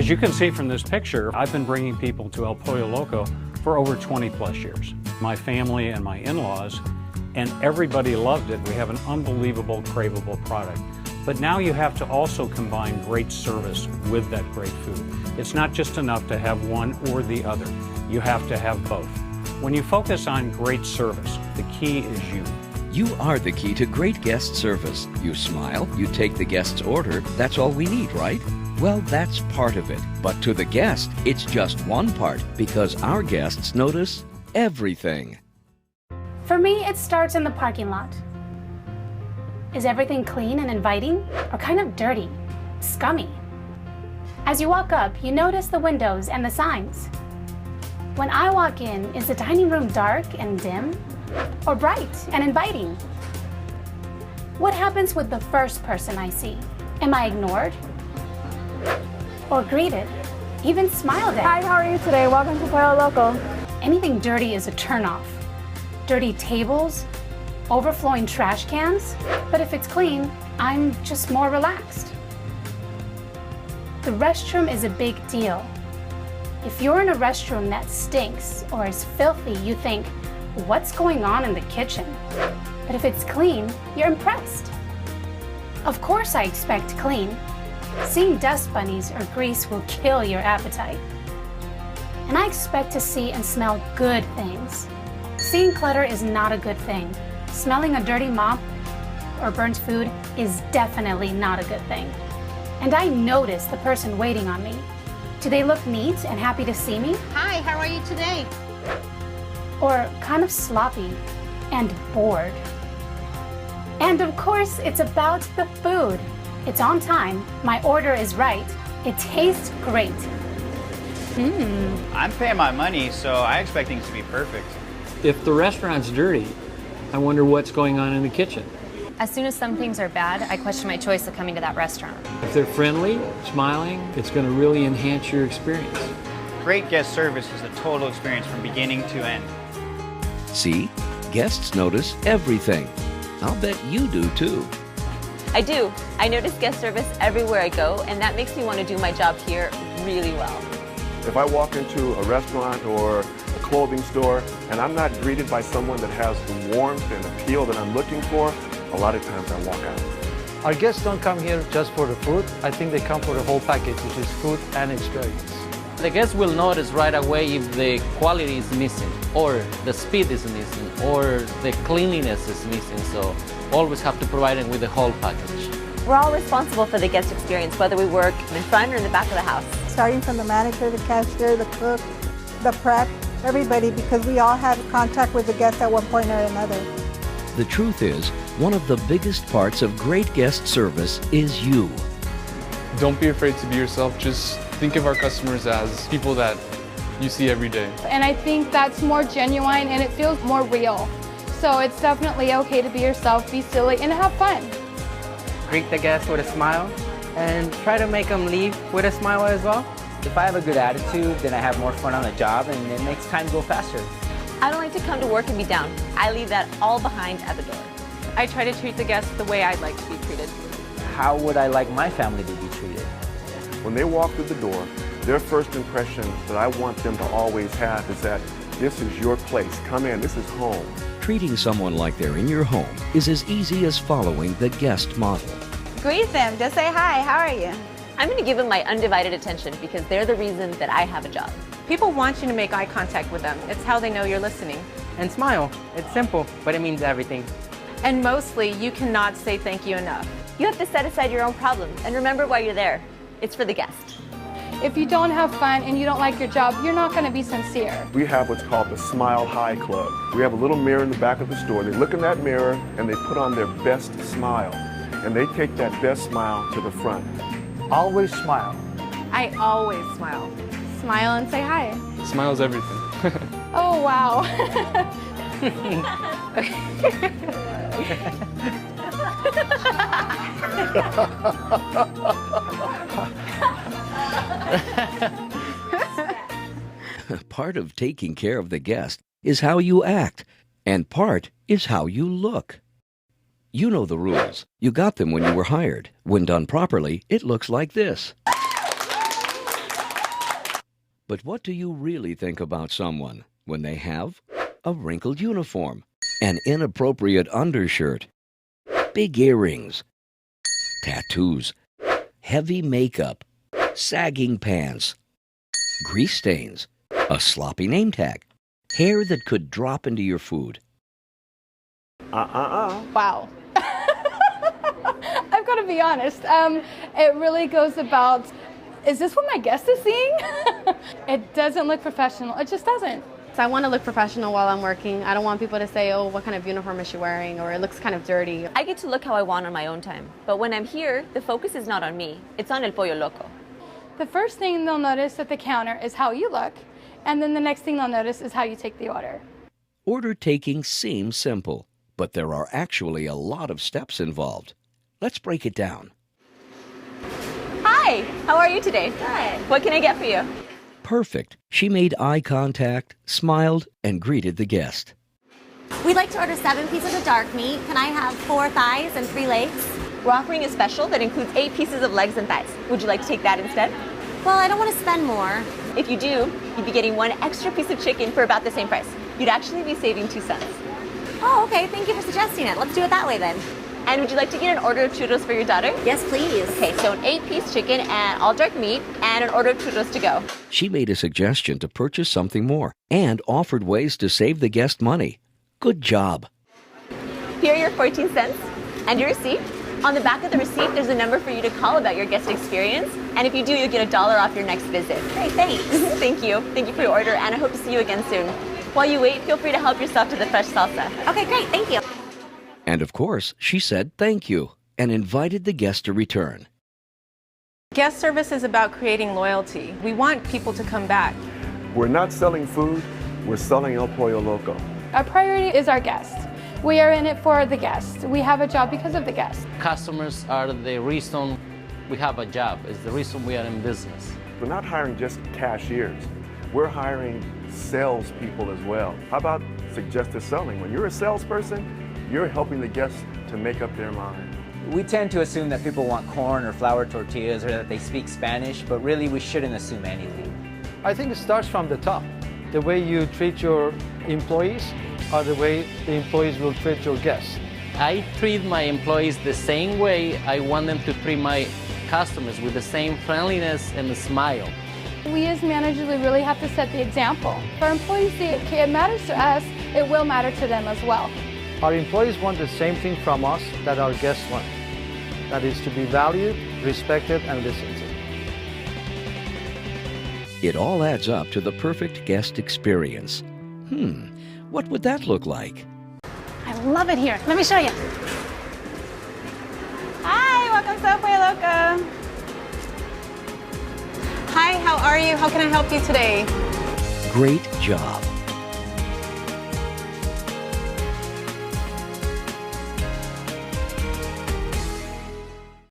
As you can see from this picture, I've been bringing people to El Pollo Loco for over 20 plus years. My family and my in-laws, and everybody loved it. We have an unbelievable, craveable product. But now you have to also combine great service with that great food. It's not just enough to have one or the other. You have to have both. When you focus on great service, the key is you. You are the key to great guest service. You smile, you take the guest's order. That's all we need, right? Well, that's part of it. But to the guest, it's just one part because our guests notice everything. For me, it starts in the parking lot. Is everything clean and inviting, or kind of dirty, scummy? As you walk up, you notice the windows and the signs. When I walk in, is the dining room dark and dim, or bright and inviting? What happens with the first person I see? Am I ignored? Or greeted? Even smiled at? Hi, how are you today? Welcome to Pollo Loco. Anything dirty is a turnoff. Dirty tables, overflowing trash cans. But if it's clean, I'm just more relaxed. The restroom is a big deal. If you're in a restroom that stinks or is filthy, you think, what's going on in the kitchen? But if it's clean, you're impressed. Of course I expect clean. Seeing dust bunnies or grease will kill your appetite. And I expect to see and smell good things. Seeing clutter is not a good thing. Smelling a dirty mop or burnt food is definitely not a good thing. And I notice the person waiting on me. Do they look neat and happy to see me? Hi, how are you today? Or kind of sloppy and bored? And of course, it's about the food. It's on time, my order is right, it tastes great. I'm paying my money, so I expect things to be perfect. If the restaurant's dirty, I wonder what's going on in the kitchen. As soon as some things are bad, I question my choice of coming to that restaurant. If they're friendly, smiling, it's going to really enhance your experience. Great guest service is a total experience from beginning to end. See? Guests notice everything. I'll bet you do too. I do. I notice guest service everywhere I go, and that makes me want to do my job here really well. If I walk into a restaurant or a clothing store and I'm not greeted by someone that has the warmth and appeal that I'm looking for, a lot of times I walk out. Our guests don't come here just for the food. I think they come for the whole package, which is food and experience. The guests will notice right away if the quality is missing, or the speed is missing, or the cleanliness is missing, so always have to provide them with the whole package. We're all responsible for the guest experience, whether we work in front or in the back of the house. Starting from the manager, the cashier, the cook, the prep, everybody, because we all have contact with the guests at one point or another. The truth is, one of the biggest parts of great guest service is you. Don't be afraid to be yourself. Just think of our customers as people that you see every day. And I think that's more genuine and it feels more real. So it's definitely okay to be yourself, be silly, and have fun. Greet the guests with a smile and try to make them leave with a smile as well. If I have a good attitude, then I have more fun on the job and it makes time go faster. I don't like to come to work and be down. I leave that all behind at the door. I try to treat the guests the way I'd like to be treated. How would I like my family to be treated? When they walk through the door, their first impression that I want them to always have is that this is your place. Come in, this is home. Treating someone like they're in your home is as easy as following the guest model. Greet them, just say hi, how are you? I'm going to give them my undivided attention because they're the reason that I have a job. People want you to make eye contact with them. It's how they know you're listening. And smile. It's simple, but it means everything. And mostly, you cannot say thank you enough. You have to set aside your own problems and remember why you're there. It's for the guest. If you don't have fun and you don't like your job, you're not going to be sincere. We have what's called the Smile High Club. We have a little mirror in the back of the store. They look in that mirror and they put on their best smile. And they take that best smile to the front. Always smile. I always smile. Smile and say hi. Smile's everything. Oh, wow. Part of taking care of the guest is how you act, and part is how you look. You know the rules. You got them when you were hired. When done properly, it looks like this. But what do you really think about someone when they have a wrinkled uniform, an inappropriate undershirt, big earrings, tattoos, heavy makeup, sagging pants, grease stains, a sloppy name tag, hair that could drop into your food? Wow. I've got to be honest. It really goes about, is this what my guest is seeing? It doesn't look professional. It just doesn't. So I want to look professional while I'm working. I don't want people to say, oh, what kind of uniform is she wearing? Or it looks kind of dirty. I get to look how I want on my own time. But when I'm here, the focus is not on me. It's on El Pollo Loco. The first thing they'll notice at the counter is how you look. And then the next thing they'll notice is how you take the order. Order taking seems simple, but there are actually a lot of steps involved. Let's break it down. Hi, how are you today? Good. What can I get for you? Perfect. She made eye contact, smiled, and greeted the guest. We'd like to order 7 pieces of dark meat. Can I have 4 thighs and 3 legs? We're offering a special that includes 8 pieces of legs and thighs. Would you like to take that instead? Well, I don't want to spend more. If you do, you'd be getting 1 extra piece of chicken for about the same price. You'd actually be saving 2 cents. Oh, okay. Thank you for suggesting it. Let's do it that way then. And would you like to get an order of churros for your daughter? Yes, please. Okay, so an 8-piece chicken and all dark meat and an order of churros to go. She made a suggestion to purchase something more and offered ways to save the guest money. Good job. Here are your 14 cents and your receipt. On the back of the receipt, there's a number for you to call about your guest experience. And if you do, you'll get $1 off your next visit. Great, thanks. Thank you. Thank you for your order, and I hope to see you again soon. While you wait, feel free to help yourself to the fresh salsa. Okay, great. Thank you. And of course, she said thank you and invited the guest to return. Guest service is about creating loyalty. We want people to come back. We're not selling food, we're selling El Pollo Loco. Our priority is our guests. We are in it for the guests. We have a job because of the guests. Customers are the reason we have a job. It's the reason we are in business. We're not hiring just cashiers. We're hiring salespeople as well. How about suggestive selling? When you're a salesperson, you're helping the guests to make up their mind. We tend to assume that people want corn or flour tortillas or that they speak Spanish, but really we shouldn't assume anything. I think it starts from the top. The way you treat your employees are the way the employees will treat your guests. I treat my employees the same way I want them to treat my customers, with the same friendliness and a smile. We as managers really have to set the example. If our employees see it matters to us, it will matter to them as well. Our employees want the same thing from us that our guests want. That is to be valued, respected, and listened to. It all adds up to the perfect guest experience. What would that look like? I love it here. Let me show you. Hi, welcome to El Pollo Loco. Hi, how are you? How can I help you today? Great job.